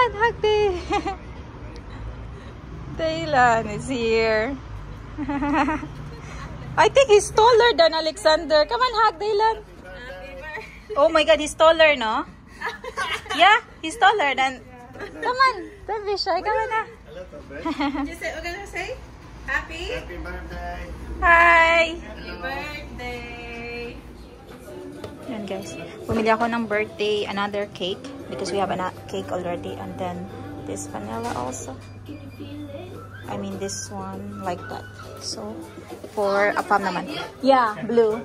on, hug Daylan. Daylan is here. I think he's taller than Alexander. Come on, hug Daylan. Oh my God, he's taller, no? Yeah, he's taller than... Come on, don't be shy. Come on na. Did you say, we're gonna say happy? Happy birthday! Hi! Happy birthday! Yan guys, pumili ako ng birthday, another cake because we have a cake already, and then this vanilla also. I mean this one like that. So for Apam naman. Yeah, blue.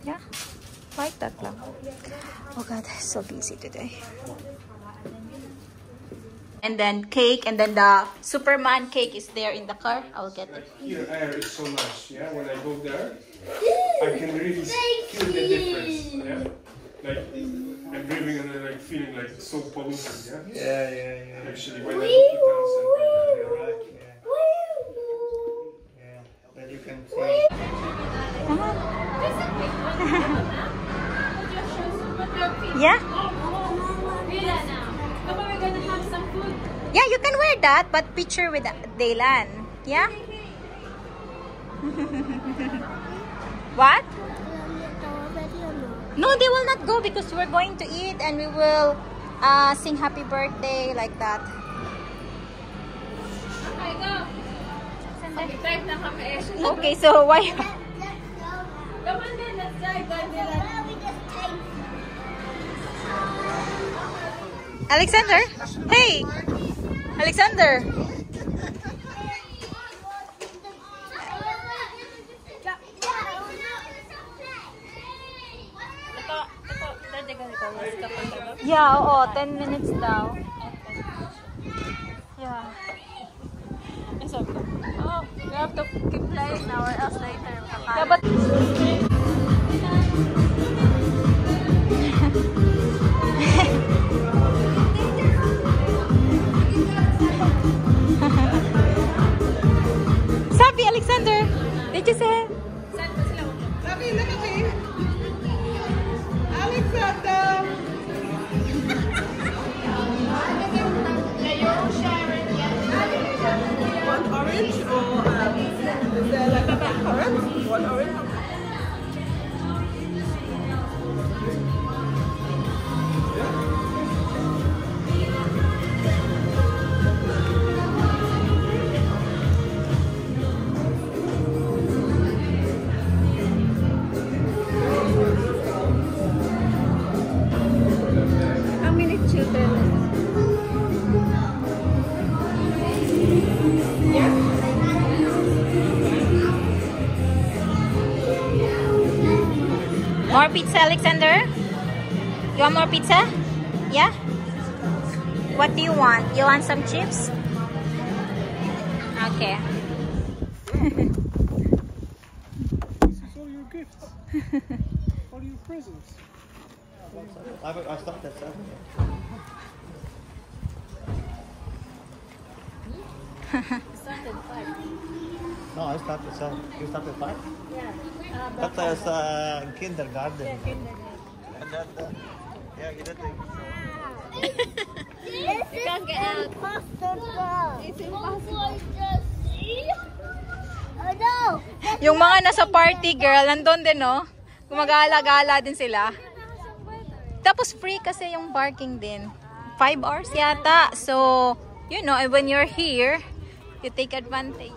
Yeah, like that lang. Oh God, so busy today. And then cake, and then the Superman cake is there in the car. I'll get it. Here air is so nice, yeah. When I go there, I can really feel the difference, yeah. Like I'm breathing and then like feeling like it's so polluted, yeah. Yeah. Actually, when I go to town center, You're right, yeah. But you can see. Yeah. Yeah, you can wear that, but picture with Daylan. Yeah? What? No, they will not go because we're going to eat and we will sing happy birthday like that. Okay, go. Okay, so why? Come on then, let's drive. Alexander? Hey! Alexander! Yeah, oo, 10 minutes daw. Yeah. Oh, we have to keep playing now or else later. Yeah, but... Sabi, Alexander! Did you say? Sabi, look at me. Alexander! One orange or is there like a black currant? One orange? How many children? More pizza, Alexander? You want more pizza? Yeah? What do you want? You want some chips? Okay. this is all your gifts, all your presents. I stopped at 7. Started 5. No, I stopped at 7. You stopped at 5? Yeah. That was kindergarten. Yeah, kindergarten. And that, yeah, you did think. You can't get out. It's impossible. Yung mga nasa party, girl, nandun din, no? Gumagala-gala din sila. Tapos free kasi yung parking din. 5 hours yata. So, you know, when you're here, you take advantage.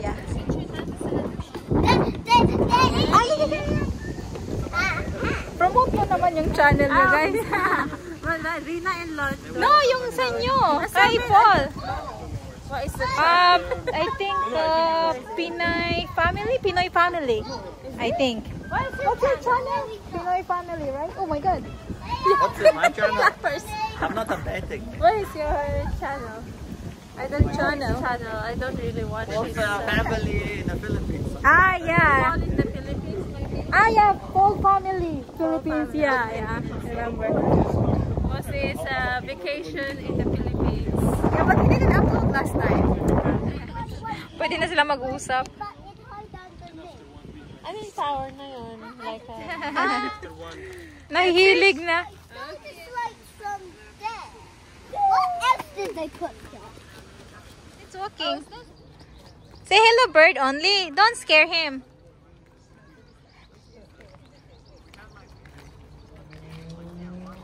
Yeah. Promote mo naman yung channel niyo, guys. Rina and Lord. No, yung sa inyo. Kay Paul. What is the I think Pinoy family. I think. What's your channel? Pinoy family, right? Oh my God. What's my channel? I'm not updating. What is your channel? I don't channel. I don't really watch What's it. family in the Philippines? Ah, yeah. All in the Philippines, maybe? Ah, yeah. Paul family. Philippines. family. Yeah. Remember. Mostly it's a vacation in the Philippines. Yeah, but he didn't upload last time. Pwede na sila mag-usap. Anong sour na yun? Like Nahilig na. It's like from there. What else did they put there? It's walking. Say hello, bird only. Don't scare him.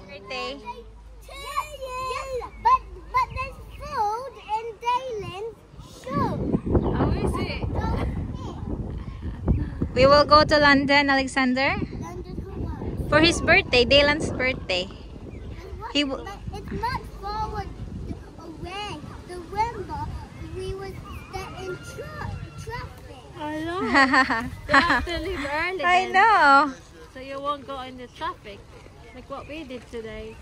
Birthday. Yeah, but there's food in Dalen's shoe. How is it? We will go to London, Alexander, London Hawaii. for his birthday, Dalen's birthday. He But it's not forward away. The Remember, we was in traffic. I know. You have to leave early I then, know. so you won't go in the traffic. Like what we did today.